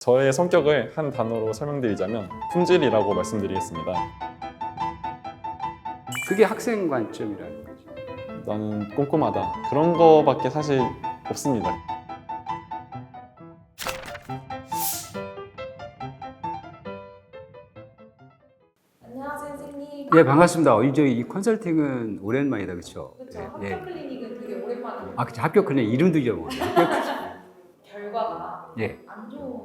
저의 성격을 한 단어로 설명드리자면 품질이라고 말씀드리겠습니다. 그게 학생 관점이라는 거지. 나는 꼼꼼하다. 그런 거밖에 사실 없습니다. 안녕하세요, 선생님. 예, 반갑습니다. 이제 이 컨설팅은 오랜만이다, 그렇죠? 그렇죠. 학교 클리닉은 되게 오랜만에 아, 그쵸. 합격 클리닉 이름도 잊어먹었네. 결과가 예, 안 좋은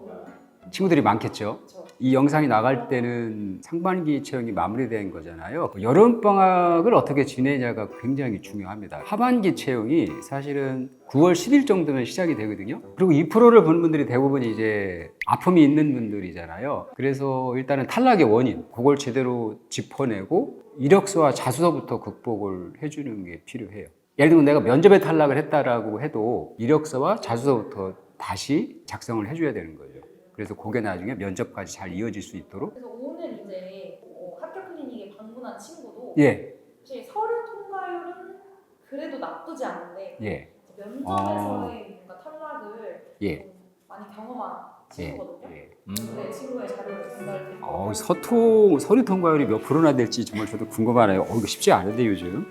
친구들이 많겠죠. 거죠. 이 영상이 나갈 때는 상반기 채용이 마무리된 거잖아요. 여름방학을 어떻게 지내냐가 굉장히 중요합니다. 하반기 채용이 사실은 9월 10일 정도면 시작이 되거든요. 그리고 이 프로를 보는 분들이 대부분 이제 아픔이 있는 분들이잖아요. 그래서 일단은 탈락의 원인, 그걸 제대로 짚어내고 이력서와 자소서부터 극복을 해주는 게 필요해요. 예를 들면 내가 면접에 탈락을 했다라고 해도 이력서와 자소서부터 다시 작성을 해줘야 되는 거죠. 그래서 그게 나중에 면접까지 잘 이어질 수 있도록. 그래서 오늘 이제 학교 클리닉에 방문한 친구도 예, 사실 서류 통과율은 그래도 나쁘지 않은데 예, 면접에서의 뭔가 탈락을 예, 좀 많이 경험한 친구거든요. 예. 네, 친구의 자료를 전달드리고 서류 통과율이 몇 프로나 될지 정말 저도 궁금하네요. 이거 쉽지 않은데 요즘.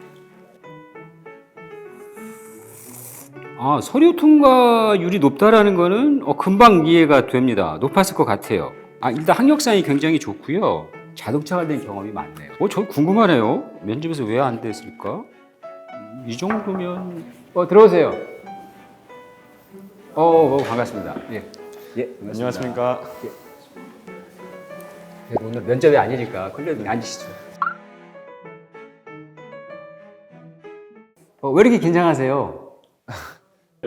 서류 통과율이 높다라는 거는 금방 이해가 됩니다. 높았을 것 같아요. 일단 학력상이 굉장히 좋고요. 자동차 관련 경험이 많네요. 저 궁금하네요. 면접에서 왜 안 됐을까? 이 정도면 들어오세요. 반갑습니다. 예, 반갑습니다. 안녕하십니까. 그래도 오늘 면접이 아니니까 클리닉 앉으시죠. 왜 이렇게 긴장하세요?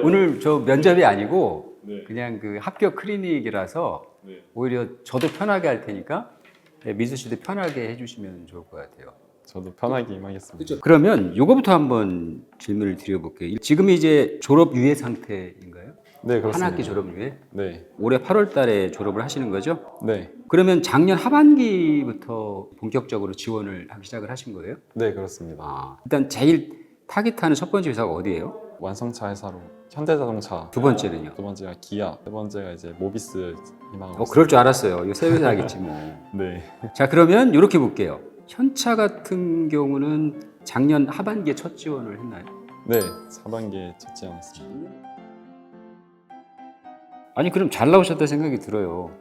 오늘 저 면접이 아니고 네. 그냥 그 합격 클리닉이라서 네. 오히려 저도 편하게 할 테니까 민수 씨도 편하게 해주시면 좋을 것 같아요. 저도 편하게 임하겠습니다. 그러면 이거부터 한번 질문을 드려볼게요. 지금 이제 졸업 유예 상태인가요? 네, 한 그렇습니다. 학기 졸업 유예? 네. 올해 8월 달에 졸업을 하시는 거죠? 네. 그러면 작년 하반기부터 본격적으로 지원을 하기 시작을 하신 거예요? 네, 그렇습니다. 일단 제일 타깃하는 첫 번째 회사가 어디예요? 완성차 회사로 현대자동차. 두 번째는요? 두 번째가 기아. 세 번째가 이제 모비스 희망하고 그럴 줄 알았어요. 이거 새 회사겠지 뭐. 네. 자, 그러면 이렇게 볼게요. 현차 같은 경우는 작년 하반기에 첫 지원을 했나요? 네. 4반기에 첫 지원했습니다. 아니, 그럼 잘 나오셨다 생각이 들어요.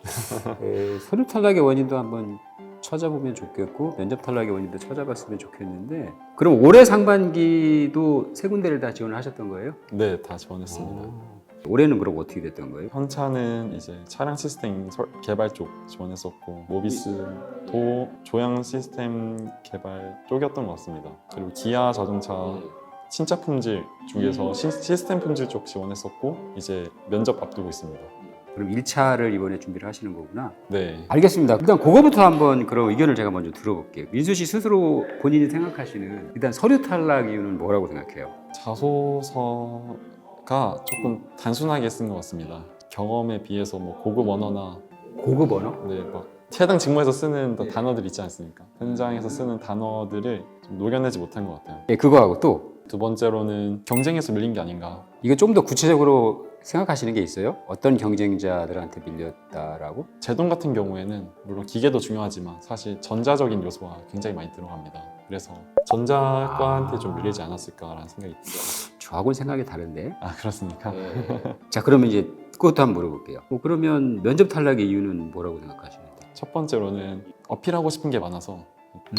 서류 탈락의 원인도 한번 찾아보면 좋겠고 면접 탈락의 원인도 찾아봤으면 좋겠는데, 그럼 올해 상반기도 세 군데를 다 지원을 하셨던 거예요? 네, 다 지원했습니다. 올해는 그럼 어떻게 됐던 거예요? 현차는 이제 차량 시스템 개발 쪽 지원했었고 모비스도 조향 시스템 개발 쪽이었던 것 같습니다. 그리고 기아 자동차 신차 품질 중에서 시스템 품질 쪽 지원했었고 이제 면접 앞두고 있습니다. 그럼 1차를 이번에 준비를 하시는 거구나. 네. 알겠습니다. 일단 그거부터 한번 그럼 의견을 제가 먼저 들어볼게요. 민수 씨 스스로 본인이 생각하시는 일단 서류 탈락 이유는 뭐라고 생각해요? 자소서가 조금 단순하게 쓴 것 같습니다. 경험에 비해서 뭐 고급 언어나 고급 언어? 네, 막 해당 직무에서 쓰는 단어들 있지 않습니까? 현장에서 쓰는 단어들을 좀 녹여내지 못한 것 같아요. 예, 그거하고 또 두 번째로는 경쟁에서 밀린 게 아닌가. 이거 좀 더 구체적으로 생각하시는 게 있어요? 어떤 경쟁자들한테 밀렸다라고? 제동 같은 경우에는 물론 기계도 중요하지만 사실 전자적인 요소가 굉장히 많이 들어갑니다. 그래서 전자과한테 좀 밀리지 않았을까라는 생각이 듭니다. 저하고는 생각이 다른데. 그렇습니까? 자, 그러면 이제 그것도 한번 물어볼게요. 그러면 면접 탈락의 이유는 뭐라고 생각하시는데? 첫 번째로는 어필하고 싶은 게 많아서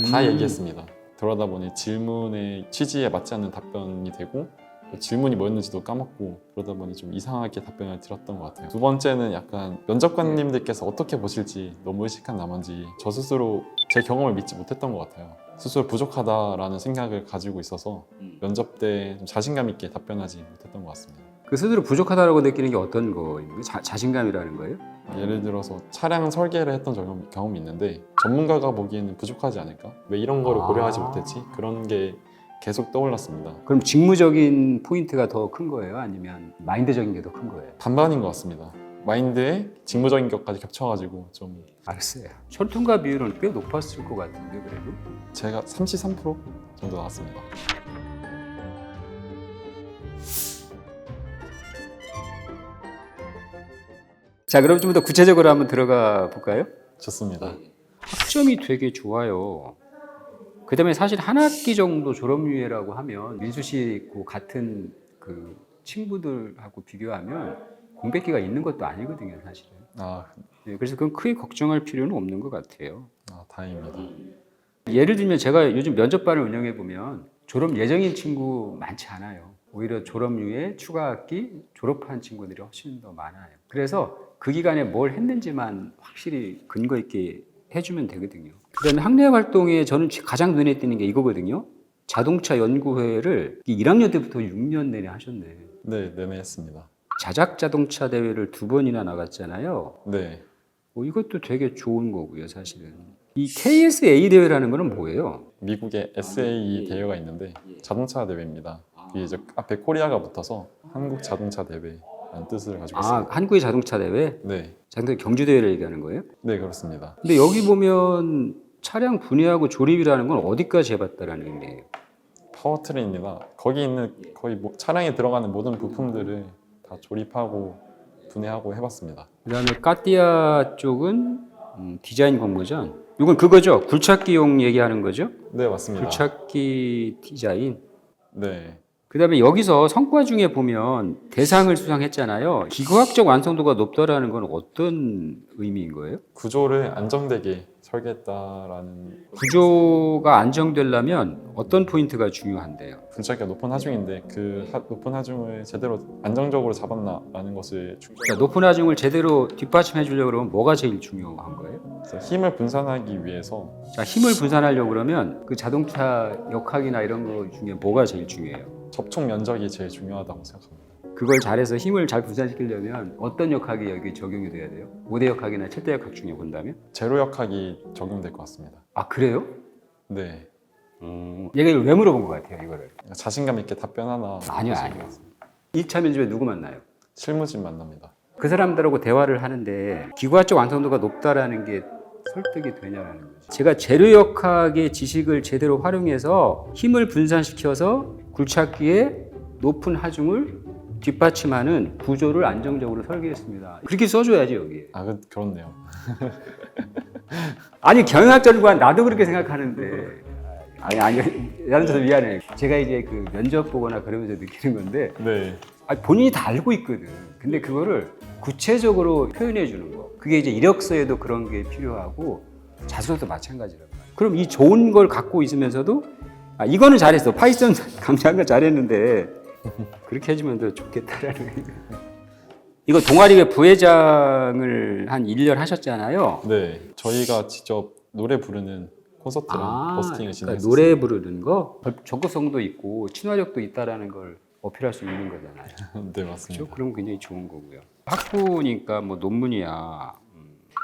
다 얘기했습니다. 그러다 보니 질문의 취지에 맞지 않는 답변이 되고 질문이 뭐였는지도 까먹고 그러다 보니 좀 이상하게 답변을 드렸던 것 같아요. 두 번째는 약간 면접관님들께서 어떻게 보실지 너무 의식한 나머지 저 스스로 제 경험을 믿지 못했던 것 같아요. 스스로 부족하다라는 생각을 가지고 있어서 면접 때 좀 자신감 있게 답변하지 못했던 것 같습니다. 그 스스로 부족하다고 느끼는 게 어떤 거예요? 자신감이라는 거예요? 예를 들어서 차량 설계를 했던 경험이 있는데 전문가가 보기에는 부족하지 않을까? 왜 이런 거를 고려하지 못했지? 그런 게 계속 떠올랐습니다. 그럼 직무적인 포인트가 더 큰 거예요? 아니면 마인드적인 게 더 큰 거예요? 반반인 것 같습니다. 마인드에 직무적인 것까지 겹쳐가지고 좀 알았어요. 서류 통과 비율은 꽤 높았을 것 같은데 그래도? 제가 33% 정도 나왔습니다. 자, 그럼 좀 더 구체적으로 한번 들어가 볼까요? 좋습니다. 학점이 되게 좋아요. 그다음에 사실 한 학기 정도 졸업유예라고 하면 민수 씨고 같은 그 친구들하고 비교하면 공백기가 있는 것도 아니거든요, 사실은. 아, 네, 그래서 그건 크게 걱정할 필요는 없는 것 같아요. 다행입니다. 예를 들면 제가 요즘 면접반을 운영해 보면 졸업 예정인 친구 많지 않아요. 오히려 졸업유예, 추가 학기, 졸업한 친구들이 훨씬 더 많아요. 그래서 그 기간에 뭘 했는지만 확실히 근거 있게 해주면 되거든요. 그다음에 학내 활동에 저는 가장 눈에 띄는 게 이거거든요. 자동차 연구회를 1학년 때부터 6년 내내 하셨네. 네, 내내 했습니다. 자작 자동차 대회를 2번이나 나갔잖아요. 네, 이것도 되게 좋은 거고요, 사실은. 이 KSA 대회라는 거는 뭐예요? 미국의 SAE 대회가 있는데 자동차 대회입니다. 이게 이제 앞에 코리아가 붙어서 한국 자동차 대회라는 뜻을 가지고 있습니다. 한국의 자동차 대회? 네, 자동차 경주 대회를 얘기하는 거예요? 네 그렇습니다. 근데 여기 보면 차량 분해하고 조립이라는 건 어디까지 해봤다라는 의미예요? 파워트레인입니다. 거기 있는 거의 차량에 들어가는 모든 부품들을 다 조립하고 분해하고 해봤습니다. 그다음에 까띠아 쪽은 디자인 공모전. 이건 그거죠? 굴착기용 얘기하는 거죠? 네, 맞습니다. 굴착기 디자인. 네, 그다음에 여기서 성과 중에 보면 대상을 수상했잖아요. 기구학적 완성도가 높다라는 건 어떤 의미인 거예요? 구조를 안정되게 설계했다라는. 구조가 안정되려면 어떤 포인트가 중요한데요? 굴착기가 높은 하중인데 그 높은 하중을 제대로 안정적으로 잡았나라는 것을 그러니까 높은 하중을 제대로 뒷받침해 주려고 그러면 뭐가 제일 중요한 거예요? 그래서 힘을 분산하기 위해서 자, 힘을 분산하려고 그러면 그 자동차 역학이나 이런 거 중에 뭐가 제일 중요해요? 접촉 면적이 제일 중요하다고 생각합니다. 그걸 잘해서 힘을 잘 분산시키려면 어떤 역학이 여기 적용이 돼야 돼요? 5대 역학이나 7대 역학 중에 본다면? 제로 역학이 적용될 것 같습니다. 아, 그래요? 네, 얘가 왜 물어본 것 같아요, 이거를? 자신감 있게 답변하나. 아니요. 2차 면접에 누구 만나요? 실무진 만납니다. 그 사람들하고 대화를 하는데 기구학적 완성도가 높다라는 게 설득이 되냐라는 거죠. 제가 재료역학의 지식을 제대로 활용해서 힘을 분산시켜서 굴착기에 높은 하중을 뒷받침하는 구조를 안정적으로 설계했습니다. 그렇게 써줘야지 여기에. 그렇네요. 아니 경영학전과 나도 그렇게 생각하는데 아니 나는 저 미안해. 제가 이제 그 면접 보거나 그러면서 느끼는 건데 네, 본인이 다 알고 있거든. 근데 그거를 구체적으로 표현해 주는 거. 그게 이제 이력서에도 그런 게 필요하고 자소서도 마찬가지란 말이야. 그럼 이 좋은 걸 갖고 있으면서도 이거는 잘했어. 파이썬 강좌한 거 잘했는데 그렇게 해주면 더 좋겠다라는 이거 동아리회 부회장을 한 1년 하셨잖아요. 네, 저희가 직접 노래 부르는 콘서트랑 버스킹을 그러니까 진행했어요. 노래 부르는 거 적극성도 있고 친화력도 있다라는 걸 어필할 수 있는 거잖아요. 네, 맞습니다. 그렇죠? 그럼 굉장히 좋은 거고요. 학부니까 뭐 논문이야.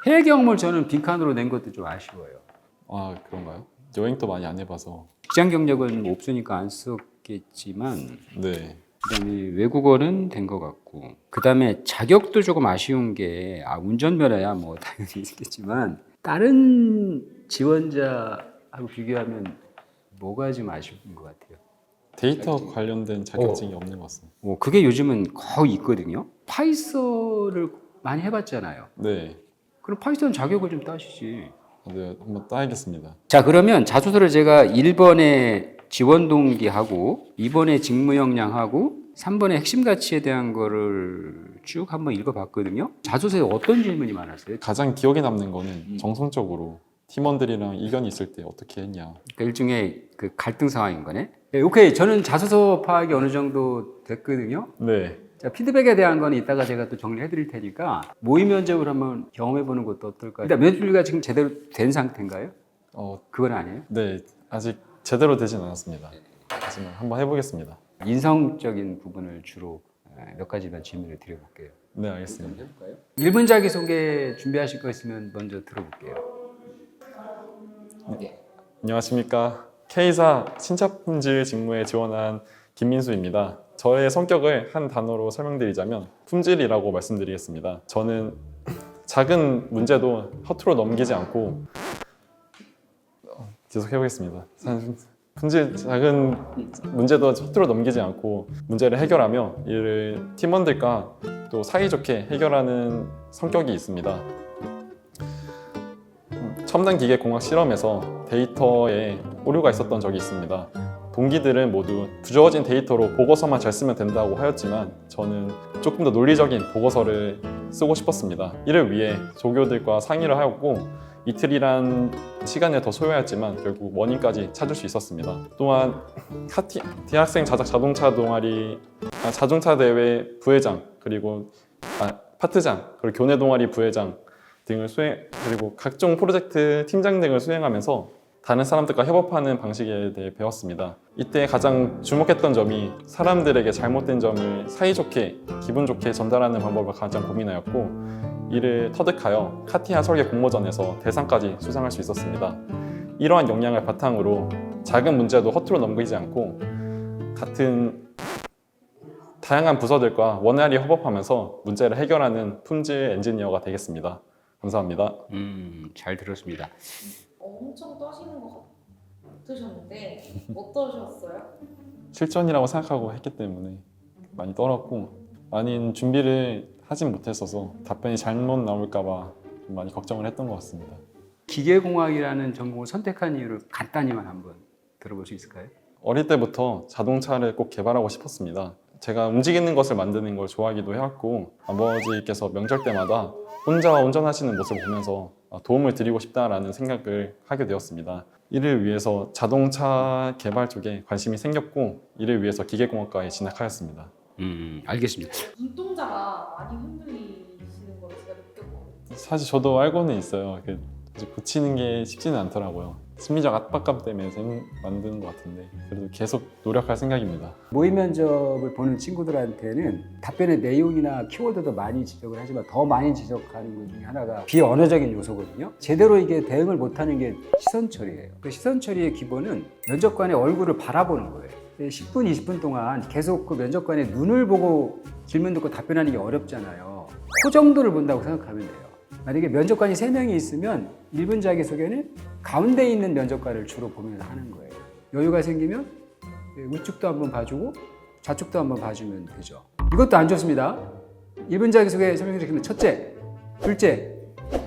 해외 경험을 저는 빈칸으로 낸 것도 좀 아쉬워요. 그런가요? 여행도 많이 안 해봐서. 직장 경력은 없으니까 안 썼겠지만 네, 그다음에 외국어는 된 것 같고 그다음에 자격도 조금 아쉬운 게 운전면허야 뭐 당연히 있겠지만 다른 지원자하고 비교하면 뭐가 좀 아쉬운 것 같아요. 데이터 관련된 자격증이 없는 것 같습니다. 그게 요즘은 거의 있거든요. 파이썬을 많이 해봤잖아요. 네, 그럼 파이썬 자격을 좀 따시지. 네, 한번 따야겠습니다. 자, 그러면 자소서를 제가 1번에 지원 동기하고 2번에 직무 역량하고 3번에 핵심 가치에 대한 거를 쭉 한번 읽어봤거든요. 자소서에 어떤 질문이 많았어요? 가장 기억에 남는 거는 정성적으로 팀원들이랑 이견이 있을 때 어떻게 했냐. 그러니까 일종의 그 갈등 상황인 거네. 네, 오케이. 저는 자소서 파악이 어느 정도 됐거든요. 네, 자, 피드백에 대한 건 이따가 제가 또 정리해 드릴 테니까 모의 면접을 한번 경험해 보는 것도 어떨까요? 일단 면접 준비가 지금 제대로 된 상태인가요? 그건 아니에요? 네, 아직 제대로 되진 않았습니다. 하지만 한번 해보겠습니다. 인성적인 부분을 주로 몇 가지만 질문을 드려볼게요. 네, 알겠습니다. 1분 자기소개 준비하실 거 있으면 먼저 들어볼게요. 안녕하십니까. K사 신차품질 직무에 지원한 김민수입니다. 저의 성격을 한 단어로 설명드리자면 품질이라고 말씀드리겠습니다. 저는 작은 문제도 허투루 넘기지 않고 계속 해보겠습니다. 작은 문제도 허투루 넘기지 않고 문제를 해결하며 이를 팀원들과 또 사이좋게 해결하는 성격이 있습니다. 첨단 기계 공학 실험에서 데이터에 오류가 있었던 적이 있습니다. 동기들은 모두 주어진 데이터로 보고서만 잘 쓰면 된다고 하였지만 저는 조금 더 논리적인 보고서를 쓰고 싶었습니다. 이를 위해 조교들과 상의를 하였고 이틀이란 시간을 더 소요했지만 결국 원인까지 찾을 수 있었습니다. 또한 대학생 자동차 동아리, 자동차 대회 부회장, 그리고 파트장, 그리고 교내 동아리 부회장 등을 그리고 각종 프로젝트 팀장 등을 수행하면서 다른 사람들과 협업하는 방식에 대해 배웠습니다. 이때 가장 주목했던 점이 사람들에게 잘못된 점을 사이좋게, 기분 좋게 전달하는 방법을 가장 고민하였고 이를 터득하여 카티아 설계 공모전에서 대상까지 수상할 수 있었습니다. 이러한 역량을 바탕으로 작은 문제도 허투루 넘기지 않고 다양한 부서들과 원활히 협업하면서 문제를 해결하는 품질 엔지니어가 되겠습니다. 감사합니다. 잘 들었습니다. 엄청 떠시는 것 같으셨는데 어떠셨어요? 실전이라고 생각하고 했기 때문에 많이 떨었고 많은 준비를 하진 못했어서 답변이 잘못 나올까봐 좀 많이 걱정을 했던 것 같습니다. 기계공학이라는 전공을 선택한 이유를 간단히만 한번 들어볼 수 있을까요? 어릴 때부터 자동차를 꼭 개발하고 싶었습니다. 제가 움직이는 것을 만드는 걸 좋아하기도 해왔고 아버지께서 명절 때마다 혼자 운전하시는 모습을 보면서 도움을 드리고 싶다라는 생각을 하게 되었습니다. 이를 위해서 자동차 개발 쪽에 관심이 생겼고 이를 위해서 기계공학과에 진학하였습니다. 알겠습니다. 눈동자가 많이 흔들리시는 걸 제가 느꼈거든요. 사실 저도 알고는 있어요. 고치는 게 쉽지는 않더라고요. 심리적 압박감 때문에 만드는 것 같은데 그래도 계속 노력할 생각입니다. 모의 면접을 보는 친구들한테는 답변의 내용이나 키워드도 많이 지적을 하지만 더 많이 지적하는 것 중에 하나가 비언어적인 요소거든요. 제대로 이게 대응을 못하는 게 시선 처리예요. 그 시선 처리의 기본은 면접관의 얼굴을 바라보는 거예요. 10분, 20분 동안 계속 그 면접관의 눈을 보고 질문 듣고 답변하는 게 어렵잖아요. 그 정도를 본다고 생각하면 돼요. 만약에 면접관이 3명이 있으면 1분 자기소개는 가운데 있는 면접관을 주로 보면서 하는 거예요. 여유가 생기면 우측도 한번 봐주고 좌측도 한번 봐주면 되죠. 이것도 안 좋습니다. 1분 자기소개 설명드리면 첫째, 둘째,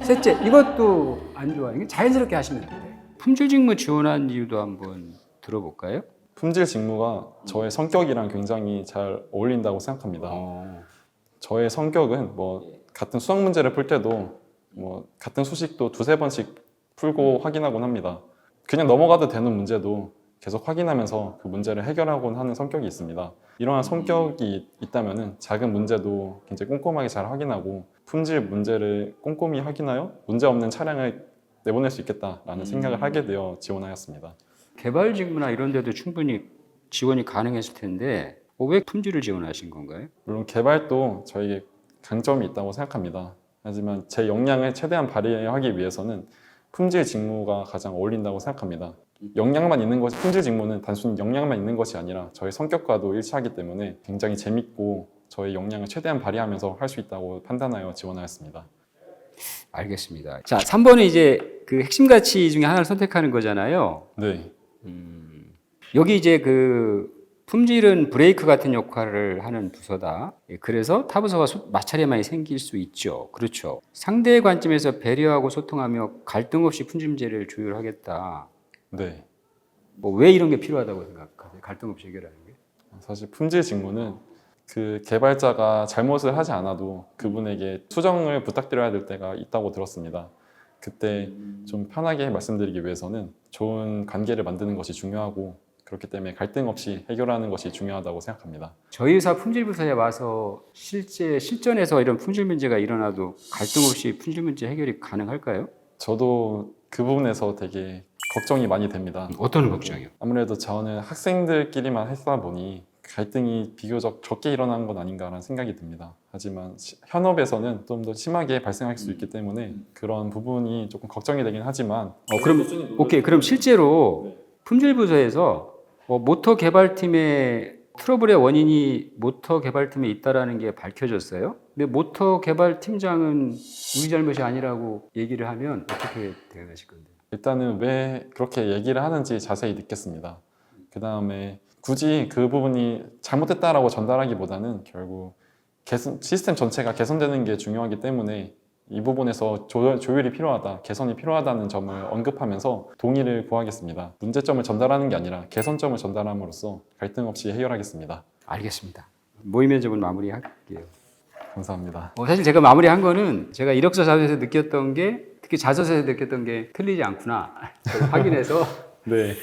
셋째 이것도 안 좋아요. 이게 자연스럽게 하시면 돼요. 품질 직무 지원한 이유도 한번 들어볼까요? 품질 직무가 저의 성격이랑 굉장히 잘 어울린다고 생각합니다. 저의 성격은 같은 수학 문제를 풀 때도 같은 수식도 2-3번씩 풀고 확인하곤 합니다. 그냥 넘어가도 되는 문제도 계속 확인하면서 그 문제를 해결하곤 하는 성격이 있습니다. 이러한 성격이 있다면 작은 문제도 굉장히 꼼꼼하게 잘 확인하고 품질 문제를 꼼꼼히 확인하여 문제 없는 차량을 내보낼 수 있겠다라는 생각을 하게 되어 지원하였습니다. 개발 직무나 이런 데도 충분히 지원이 가능했을 텐데 왜 품질을 지원하신 건가요? 물론 개발도 저에게 강점이 있다고 생각합니다. 하지만 제 역량을 최대한 발휘하기 위해서는 품질 직무가 가장 어울린다고 생각합니다. 역량만 있는 것이 품질 직무는 단순히 역량만 있는 것이 아니라 저의 성격과도 일치하기 때문에 굉장히 재밌고 저의 역량을 최대한 발휘하면서 할 수 있다고 판단하여 지원하였습니다. 알겠습니다. 자, 3번은 이제 그 핵심 가치 중에 하나를 선택하는 거잖아요. 네. 여기 이제 그 품질은 브레이크 같은 역할을 하는 부서다. 그래서 타부서와 마찰이 생길 수 있죠. 그렇죠. 상대의 관점에서 배려하고 소통하며 갈등 없이 품질 문제를 조율하겠다. 네. 왜 이런 게 필요하다고 생각하세요? 갈등 없이 해결하는 게? 사실 품질 직무는 그 개발자가 잘못을 하지 않아도 그분에게 수정을 부탁드려야 될 때가 있다고 들었습니다. 그때 좀 편하게 말씀드리기 위해서는 좋은 관계를 만드는 것이 중요하고 그렇기 때문에 갈등 없이 해결하는 것이 중요하다고 생각합니다. 저희 회사 품질부서에 와서 실전에서 이런 품질 문제가 일어나도 갈등 없이 품질 문제 해결이 가능할까요? 저도 그 부분에서 되게 걱정이 많이 됩니다. 어떤 걱정이요? 아무래도 저는 학생들끼리만 했다 보니 갈등이 비교적 적게 일어나는 건 아닌가라는 생각이 듭니다. 하지만 현업에서는 좀 더 심하게 발생할 수 있기 때문에 그런 부분이 조금 걱정이 되긴 하지만 그럼 실제로 품질부서에서 모터 개발팀의 트러블의 원인이 모터 개발팀에 있다라는 게 밝혀졌어요. 근데 모터 개발팀장은 우리 잘못이 아니라고 얘기를 하면 어떻게 대응하실 건데요? 일단은 왜 그렇게 얘기를 하는지 자세히 듣겠습니다. 그 다음에 굳이 그 부분이 잘못됐다라고 전달하기보다는 결국 시스템 전체가 개선되는 게 중요하기 때문에 이 부분에서 조율이 필요하다, 개선이 필요하다는 점을 언급하면서 동의를 구하겠습니다. 문제점을 전달하는 게 아니라 개선점을 전달함으로써 갈등 없이 해결하겠습니다. 알겠습니다. 모의 면접은 마무리할게요. 감사합니다. 사실 제가 마무리한 거는 제가 이력서 자소서에서 느꼈던 게 특히 자소서에서 느꼈던 게 틀리지 않구나 확인해서 네.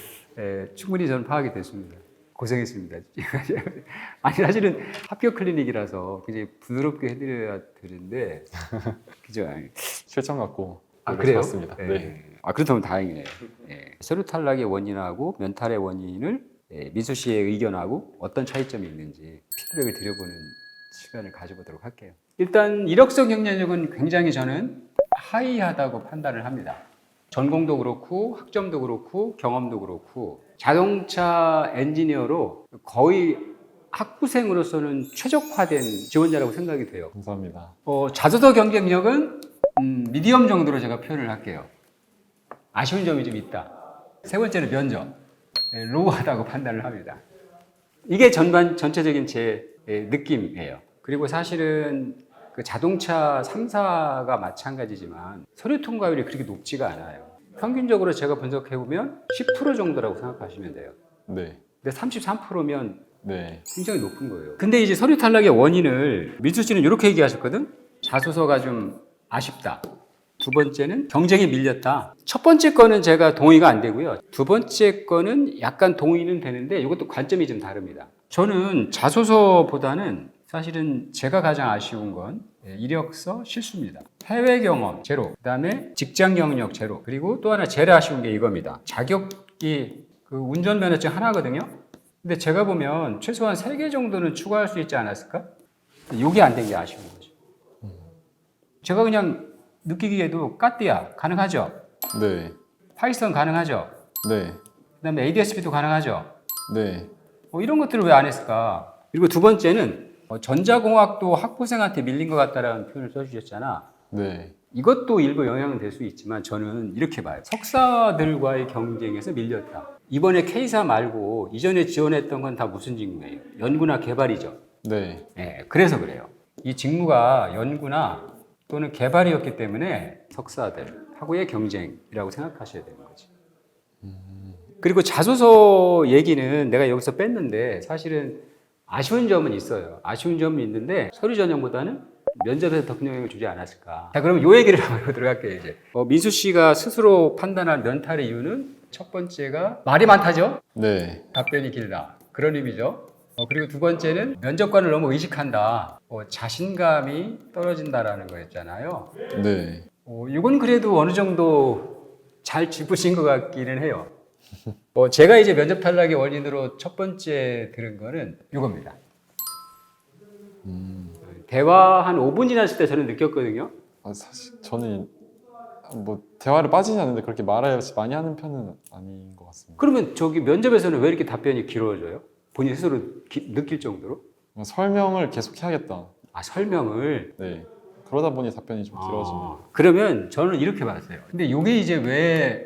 충분히 저는 파악이 됐습니다. 고생했습니다. 아니 사실은 합격 클리닉이라서 굉장히 부드럽게 해드려야 되는데 그죠? 실전 같고 그래요? 좋았습니다. 네. 그렇다면 다행이네요. 서류 탈락의 원인하고 면탈의 원인을 민수 씨의 의견하고 어떤 차이점이 있는지 피드백을 드려보는 시간을 가져보도록 할게요. 일단 이력서 경쟁력은 굉장히 저는 하이하다고 판단을 합니다. 전공도 그렇고 학점도 그렇고 경험도 그렇고 자동차 엔지니어로 거의 학부생으로서는 최적화된 지원자라고 생각이 돼요. 감사합니다. 자소서 경쟁력은 미디엄 정도로 제가 표현을 할게요. 아쉬운 점이 좀 있다. 세 번째는 면접. 로우하다고 판단을 합니다. 이게 전체적인 제 느낌이에요. 그리고 사실은 그 자동차 3사가 마찬가지지만 서류 통과율이 그렇게 높지가 않아요. 평균적으로 제가 분석해보면 10% 정도라고 생각하시면 돼요. 네. 근데 33%면 네. 굉장히 높은 거예요. 근데 이제 서류 탈락의 원인을 민수 씨는 이렇게 얘기하셨거든? 자소서가 좀 아쉽다. 두 번째는 경쟁에 밀렸다. 첫 번째 거는 제가 동의가 안 되고요. 두 번째 거는 약간 동의는 되는데 이것도 관점이 좀 다릅니다. 저는 자소서보다는 사실은 제가 가장 아쉬운 건 이력서 실수입니다. 해외 경험 제로, 그다음에 직장 경력 제로, 그리고 또 하나 제일 아쉬운 게 이겁니다. 자격이 그 운전면허증 하나거든요. 근데 제가 보면 최소한 3개 정도는 추가할 수 있지 않았을까? 이게 안 된 게 아쉬운 거죠. 제가 그냥 느끼기에도 까띠아 가능하죠? 네. 파이썬 가능하죠? 네. 그다음에 ADSB도 가능하죠? 네. 이런 것들을 왜 안 했을까? 그리고 두 번째는 전자공학도 학부생한테 밀린 것 같다라는 표현을 써주셨잖아. 네. 이것도 일부 영향은 될 수 있지만 저는 이렇게 봐요. 석사들과의 경쟁에서 밀렸다. 이번에 K사 말고 이전에 지원했던 건 다 무슨 직무예요? 연구나 개발이죠. 네. 그래서 그래요. 이 직무가 연구나 또는 개발이었기 때문에 석사들하고의 경쟁이라고 생각하셔야 되는 거지. 그리고 자소서 얘기는 내가 여기서 뺐는데 사실은 아쉬운 점은 있어요. 아쉬운 점은 있는데 서류 전형보다는 면접에서 더 큰 영향을 주지 않았을까. 자, 그럼 요 얘기를 한번 해보도록 할게요, 이제. 민수 씨가 스스로 판단한 면탈의 이유는 첫 번째가 말이 많다죠? 네. 답변이 길다. 그런 의미죠. 그리고 두 번째는 면접관을 너무 의식한다. 자신감이 떨어진다라는 거였잖아요. 네. 이건 그래도 어느 정도 잘 짚으신 것 같기는 해요. 제가 이제 면접 탈락의 원인으로 첫 번째 들은 거는 이겁니다. 대화 한 5분 지났을 때 저는 느꼈거든요. 사실 저는 뭐 대화를 빠지지 않는데 그렇게 말을 많이 하는 편은 아닌 것 같습니다. 그러면 저기 면접에서는 왜 이렇게 답변이 길어져요? 본인 스스로 느낄 정도로? 설명을 계속 해야겠다. 설명을. 네. 그러다 보니 답변이 좀 길어집니다. 그러면 저는 이렇게 봤어요. 근데 이게 이제 왜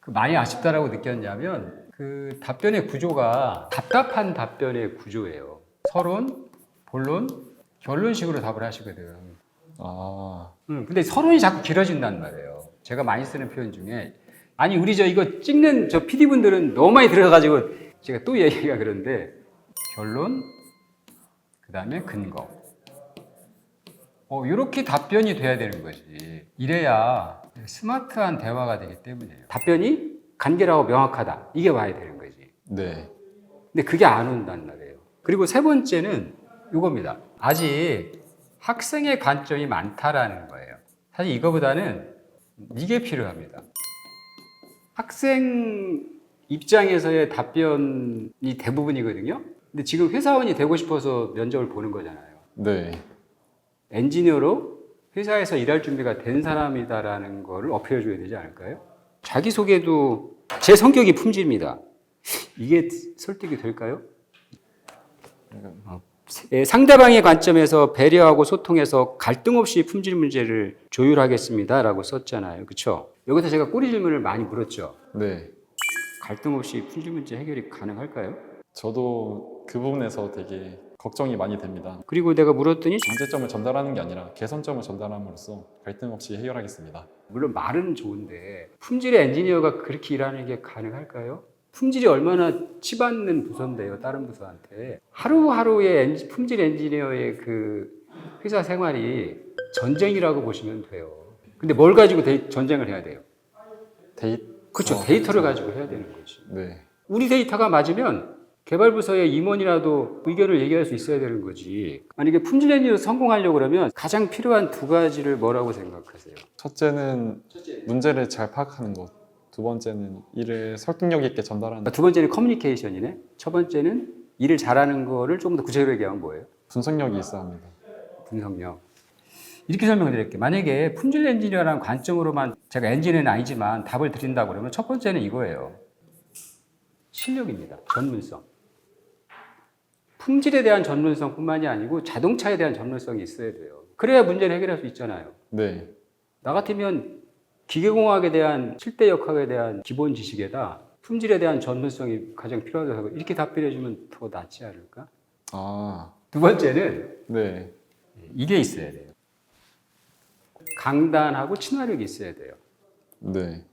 많이 아쉽다라고 느꼈냐면 그 답변의 구조가 답답한 답변의 구조예요. 서론, 본론, 결론식으로 답을 하시거든. 근데 서론이 자꾸 길어진단 말이에요. 제가 많이 쓰는 표현 중에 아니 우리 이거 찍는 PD분들은 너무 많이 들어가지고 제가 또 얘기가 그런데 결론, 그 다음에 근거. 이렇게 답변이 돼야 되는 거지. 이래야 스마트한 대화가 되기 때문이에요. 답변이 간결하고 명확하다. 이게 와야 되는 거지. 네. 근데 그게 안 온단 말이에요. 그리고 세 번째는 이겁니다. 아직 학생의 관점이 많다라는 거예요. 사실 이거보다는 이게 필요합니다. 학생 입장에서의 답변이 대부분이거든요. 근데 지금 회사원이 되고 싶어서 면접을 보는 거잖아요. 네. 엔지니어로 회사에서 일할 준비가 된 사람이다라는 거를 어필해 줘야 되지 않을까요? 자기소개도 제 성격이 품질입니다. 이게 설득이 될까요? 상대방의 관점에서 배려하고 소통해서 갈등 없이 품질 문제를 조율하겠습니다라고 썼잖아요. 그렇죠? 여기서 제가 꼬리 질문을 많이 물었죠. 네. 갈등 없이 품질 문제 해결이 가능할까요? 저도 그 부분에서 되게 걱정이 많이 됩니다. 그리고 내가 물었더니 문제점을 전달하는 게 아니라 개선점을 전달함으로써 갈등 없이 해결하겠습니다. 물론 말은 좋은데 품질의 엔지니어가 그렇게 일하는 게 가능할까요? 품질이 얼마나 치받는 부서인데요, 다른 부서한테. 하루하루의 품질 엔지니어의 그 회사 생활이 전쟁이라고 보시면 돼요. 근데 뭘 가지고 전쟁을 해야 돼요? 그렇죠. 데이터를 가지고 해야 되는 거지. 네. 우리 데이터가 맞으면 개발부서의 임원이라도 의견을 얘기할 수 있어야 되는 거지. 만약에 품질 엔지니어 성공하려고 그러면 가장 필요한 두 가지를 뭐라고 생각하세요? 첫째는 문제를 잘 파악하는 것. 두 번째는 일을 설득력 있게 전달하는 것. 두 번째는 커뮤니케이션이네. 첫 번째는 일을 잘하는 거를 조금 더 구체적으로 얘기하면 뭐예요? 분석력이 있어야 합니다. 분석력. 이렇게 설명드릴게요. 만약에 품질 엔지니어라는 관점으로만 제가 엔지니어는 아니지만 답을 드린다고 그러면 첫 번째는 이거예요. 실력입니다. 전문성. 품질에 대한 전문성뿐만이 아니고 자동차에 대한 전문성이 있어야 돼요. 그래야 문제를 해결할 수 있잖아요. 네. 나 같으면 기계공학에 대한 7대 역학에 대한 기본 지식에다 품질에 대한 전문성이 가장 필요하다고 이렇게 답변해 주면 더 낫지 않을까? 아, 두 번째는 네. 이게 있어야 돼요. 강단하고 친화력이 있어야 돼요. 네.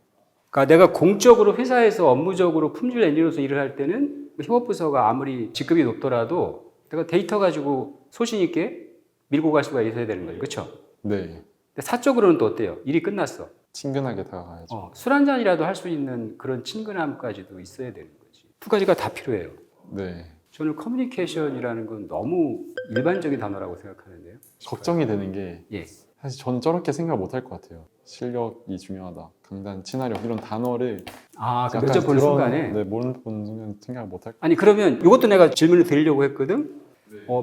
그러니까 내가 공적으로 회사에서 업무적으로 품질 엔지니어로서 일을 할 때는 협업부서가 아무리 직급이 높더라도 내가 데이터 가지고 소신 있게 밀고 갈 수가 있어야 되는 거죠. 그렇죠? 네. 근데 사적으로는 또 어때요? 일이 끝났어. 친근하게 다가가야죠. 술 한 잔이라도 할 수 있는 그런 친근함까지도 있어야 되는 거지. 두 가지가 다 필요해요. 네. 저는 커뮤니케이션이라는 건 너무 일반적인 단어라고 생각하는데요. 걱정이 되는 게 예. 사실 저는 저렇게 생각 못 할 것 같아요. 실력이 중요하다. 강단, 친화력 이런 단어를 그 약간 면접 보는 그런- 순간에 네, 모르는 순간 생각 못 할 것 아니 그러면 이것도 내가 질문을 드리려고 했거든.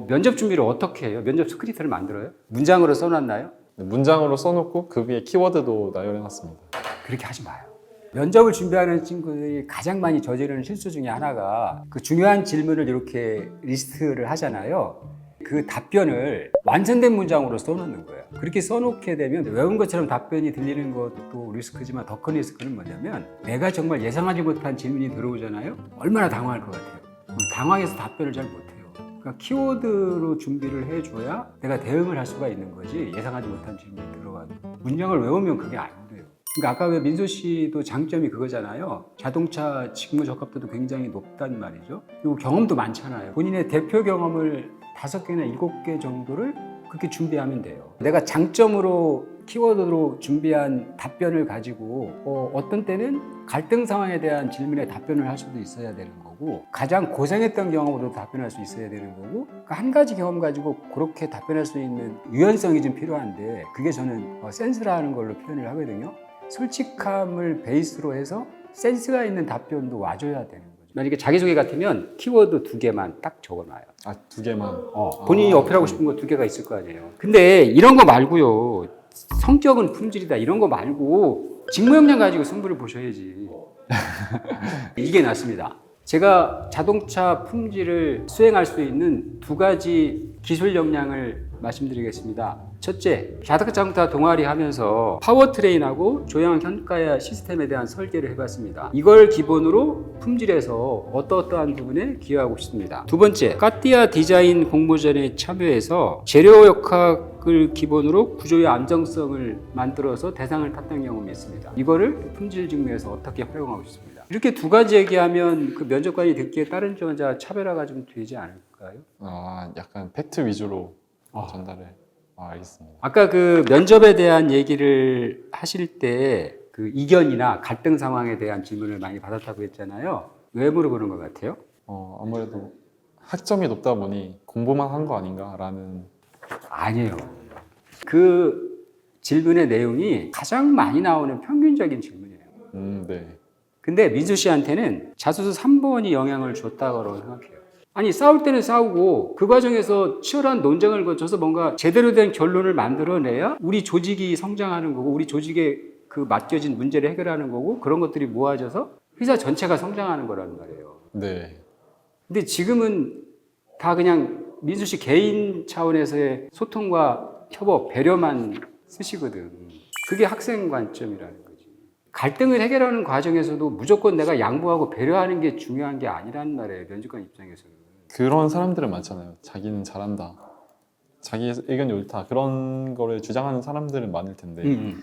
면접 준비를 어떻게 해요? 면접 스크립트를 만들어요? 문장으로 써놨나요? 같아요. 문장으로 써놓고 그 위에 키워드도 나열해놨습니다. 그렇게 하지 마요. 면접을 준비하는 친구들이 가장 많이 저지르는 실수 중에 하나가 그 중요한 질문을 이렇게 리스트를 하잖아요. 그 답변을 완성된 문장으로 써놓는 거예요. 그렇게 써놓게 되면 외운 것처럼 답변이 들리는 것도 리스크지만 더 큰 리스크는 뭐냐면 내가 정말 예상하지 못한 질문이 들어오잖아요. 얼마나 당황할 것 같아요. 당황해서 답변을 잘 못해요. 그러니까 키워드로 준비를 해줘야 내가 대응을 할 수가 있는 거지 예상하지 못한 질문이 들어와도 문장을 외우면 그게 안 돼요. 그러니까 아까 왜 민소 씨도 장점이 그거잖아요. 자동차 직무 적합도도 굉장히 높단 말이죠. 그리고 경험도 많잖아요. 본인의 대표 경험을 5개나 7개 정도를 그렇게 준비하면 돼요. 내가 장점으로 키워드로 준비한 답변을 가지고 어떤 때는 갈등 상황에 대한 질문에 답변을 할 수도 있어야 되는 거고 가장 고생했던 경험으로 답변할 수 있어야 되는 거고 그러니까 한 가지 경험 가지고 그렇게 답변할 수 있는 유연성이 좀 필요한데 그게 저는 센스라는 걸로 표현을 하거든요. 솔직함을 베이스로 해서 센스가 있는 답변도 와줘야 되는 거죠. 만약에 자기소개 같으면 키워드 2개만 딱 적어놔요. 아, 2개만. 본인이 어필하고 싶은 거 2개가 있을 거 아니에요. 근데 이런 거 말고요. 성격은 품질이다 이런 거 말고 직무 역량 가지고 승부를 보셔야지. 이게 낫습니다. 제가 자동차 품질을 수행할 수 있는 2가지 기술 역량을 말씀드리겠습니다. 첫째, 자동차 동아리 하면서 파워트레인하고 조형 현가야 시스템에 대한 설계를 해봤습니다. 이걸 기본으로 품질에서 어떠한 부분에 기여하고 싶습니다. 두 번째, 까띠아 디자인 공모전에 참여해서 재료 역학을 기본으로 구조의 안정성을 만들어서 대상을 탔던 경험이 있습니다. 이거를 품질 직무에서 어떻게 활용하고 싶습니다. 이렇게 2가지 얘기하면 그 면접관이 듣기에 다른 지원자 차별화가 좀 되지 않을까요? 아, 약간 팩트 위주로 전달을. 알겠습니다. 아까 그 면접에 대한 얘기를 하실 때 그 이견이나 갈등 상황에 대한 질문을 많이 받았다고 했잖아요. 왜 물어보는 것 같아요? 아무래도 학점이 높다 보니 공부만 한 거 아닌가라는. 아니에요. 그 질문의 내용이 가장 많이 나오는 평균적인 질문이에요. 네. 근데 민수 씨한테는 자소서 3번이 영향을 줬다고 생각해요. 아니 싸울 때는 싸우고 그 과정에서 치열한 논쟁을 거쳐서 뭔가 제대로 된 결론을 만들어내야 우리 조직이 성장하는 거고 우리 조직에 그 맡겨진 문제를 해결하는 거고 그런 것들이 모아져서 회사 전체가 성장하는 거라는 말이에요. 네. 근데 지금은 다 그냥 민수 씨 개인 차원에서의 소통과 협업, 배려만 쓰시거든. 그게 학생 관점이라는 거지. 갈등을 해결하는 과정에서도 무조건 내가 양보하고 배려하는 게 중요한 게 아니란 말이에요. 면접관 입장에서는. 그런 사람들은 많잖아요. 자기는 잘한다, 자기 의견이 옳다, 그런 거를 주장하는 사람들은 많을 텐데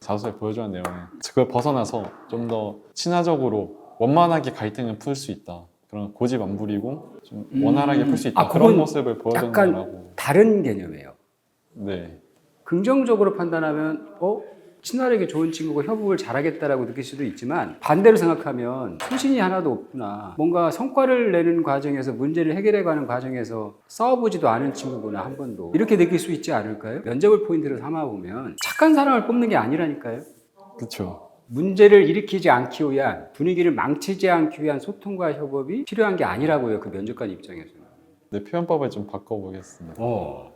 자소서에 보여주는 내용은 그걸 벗어나서 좀 더 친화적으로 원만하게 갈등을 풀 수 있다, 그런 고집 안 부리고 좀 원활하게 풀 수 있다, 그런 그건 모습을 보여주는 약간 거라고. 다른 개념이에요. 네, 긍정적으로 판단하면 친화력이 좋은 친구고 협업을 잘하겠다라고 느낄 수도 있지만, 반대로 생각하면 소신이 하나도 없구나, 뭔가 성과를 내는 과정에서 문제를 해결해가는 과정에서 싸워보지도 않은 친구구나 한 번도, 이렇게 느낄 수 있지 않을까요? 면접을 포인트로 삼아보면 착한 사람을 뽑는 게 아니라니까요. 그렇죠. 문제를 일으키지 않기 위한, 분위기를 망치지 않기 위한 소통과 협업이 필요한 게 아니라고요, 그 면접관 입장에서는. 네, 표현법을 좀 바꿔보겠습니다. 어.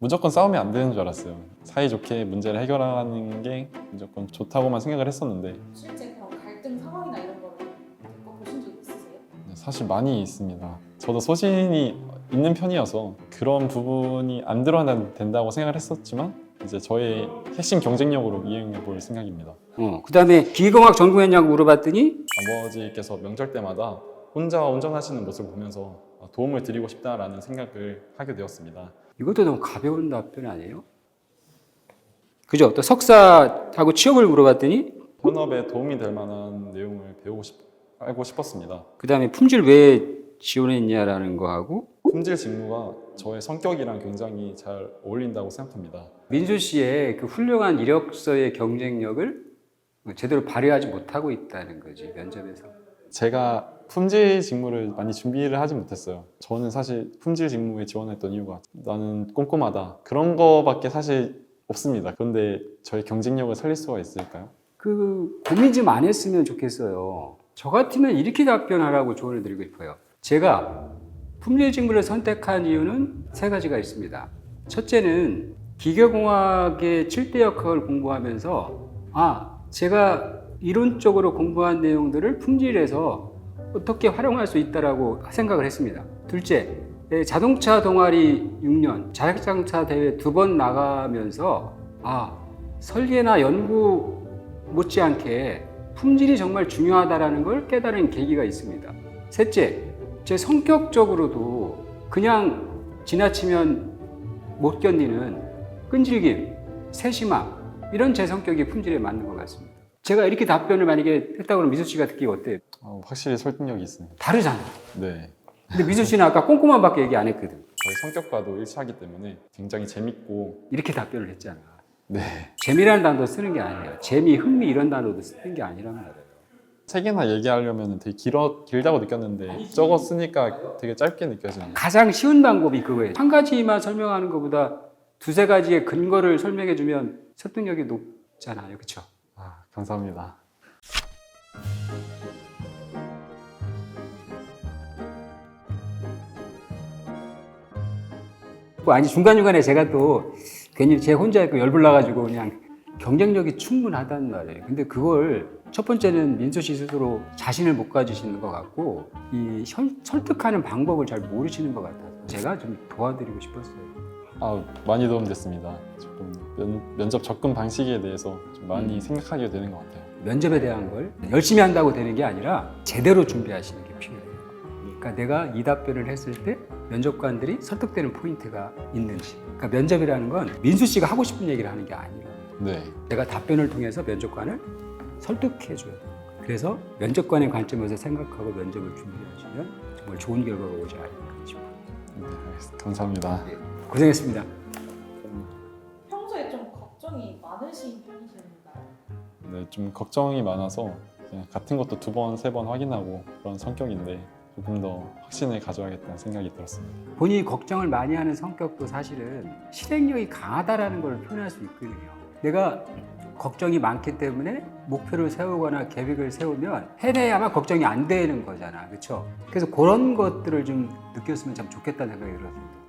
무조건 싸우면 안 되는 줄 알았어요. 사이좋게 문제를 해결하는 게 무조건 좋다고만 생각을 했었는데 실제 그런 갈등 상황이나 이런 거를 겪어보신 적 있으세요? 사실 많이 있습니다. 저도 소신이 있는 편이어서 그런 부분이 안 드러나도 된다고 생각을 했었지만 이제 저의 핵심 경쟁력으로 이용해 볼 생각입니다. 그 다음에 비공학 전공했냐고 물어봤더니 아버지께서 명절 때마다 혼자 운전하시는 모습을 보면서 도움을 드리고 싶다라는 생각을 하게 되었습니다. 이것도 너무 가벼운 답변 아니에요? 그죠? 또 석사하고 취업을 물어봤더니 현업에 도움이 될 만한 내용을 알고 싶었습니다. 그 다음에 품질 왜 지원했냐라는 거하고, 품질 직무가 저의 성격이랑 굉장히 잘 어울린다고 생각합니다. 민수 씨의 그 훌륭한 이력서의 경쟁력을 제대로 발휘하지 못하고 있다는 거지, 면접에서. 제가 품질 직무를 많이 준비를 하지 못했어요. 저는 사실 품질 직무에 지원했던 이유가 나는 꼼꼼하다, 그런 거밖에 사실 없습니다. 그런데 저의 경쟁력을 살릴 수가 있을까요? 그 고민 좀 안 했으면 좋겠어요. 저 같으면 이렇게 답변하라고 조언을 드리고 싶어요. 제가 품질 직무를 선택한 이유는 세 가지가 있습니다. 첫째는 기계공학의 7대 역학을 공부하면서 제가 이론적으로 공부한 내용들을 품질에서 어떻게 활용할 수 있다라고 생각을 했습니다. 둘째, 자동차 동아리 6년, 자율주행차 대회 2번 나가면서 설계나 연구 못지않게 품질이 정말 중요하다는 걸 깨달은 계기가 있습니다. 셋째, 제 성격적으로도 그냥 지나치면 못 견디는 끈질김, 세심함, 이런 제 성격이 품질에 맞는 것 같습니다. 제가 이렇게 답변을 만약에 했다고 하면 미수 씨가 듣기 어때요? 확실히 설득력이 있습니다. 다르잖아. 네, 근데 미수 씨는 아까 꼼꼼함밖에 얘기 안 했거든. 저희 성격과도 일치하기 때문에 굉장히 재밌고. 이렇게 답변을 했잖아. 네, 재미라는 단어 쓰는 게 아니에요. 재미, 흥미 이런 단어도 쓰는 게 아니란 말이에요. 세 개나 얘기하려면 되게 길다고 느꼈는데 적어 쓰니까 되게 짧게 느껴지네요. 가장 쉬운 방법이 그거예요. 한 가지만 설명하는 것보다 두세 가지의 근거를 설명해 주면 설득력이 높잖아요. 그렇죠? 감사합니다. 아니 중간중간에 제가 또 괜히 제 혼자 열불 나가지고 그냥 경쟁력이 충분하단 말이에요. 근데 그걸 첫 번째는 민수 씨 스스로 자신을 못 가지시는 것 같고, 이 설득하는 방법을 잘 모르시는 것 같아서 제가 좀 도와드리고 싶었어요. 많이 도움됐습니다. 조금 면접 접근 방식에 대해서 좀 많이 생각하게 되는 것 같아요. 면접에 대한 걸 열심히 한다고 되는 게 아니라 제대로 준비하시는 게 필요해요. 그러니까 내가 이 답변을 했을 때 면접관들이 설득되는 포인트가 있는지. 그러니까 면접이라는 건 민수 씨가 하고 싶은 얘기를 하는 게 아니라 네, 내가 답변을 통해서 면접관을 설득해 줘야 돼요. 그래서 면접관의 관점에서 생각하고 면접을 준비하시면 정말 좋은 결과가 오지 않을까 싶어요. 네, 알겠습니다. 감사합니다. 고생했습니다. 평소에 좀 걱정이 많으신 편이신가요? 네, 좀 걱정이 많아서 그냥 같은 것도 2번, 3번 확인하고 그런 성격인데 조금 더 확신을 가져야겠다는 생각이 들었습니다. 본인이 걱정을 많이 하는 성격도 사실은 실행력이 강하다라는 걸 표현할 수 있거든요. 내가 걱정이 많기 때문에 목표를 세우거나 계획을 세우면 해내야만 걱정이 안 되는 거잖아. 그렇죠? 그래서 그런 것들을 좀 느꼈으면 참 좋겠다는 생각이 들었습니다.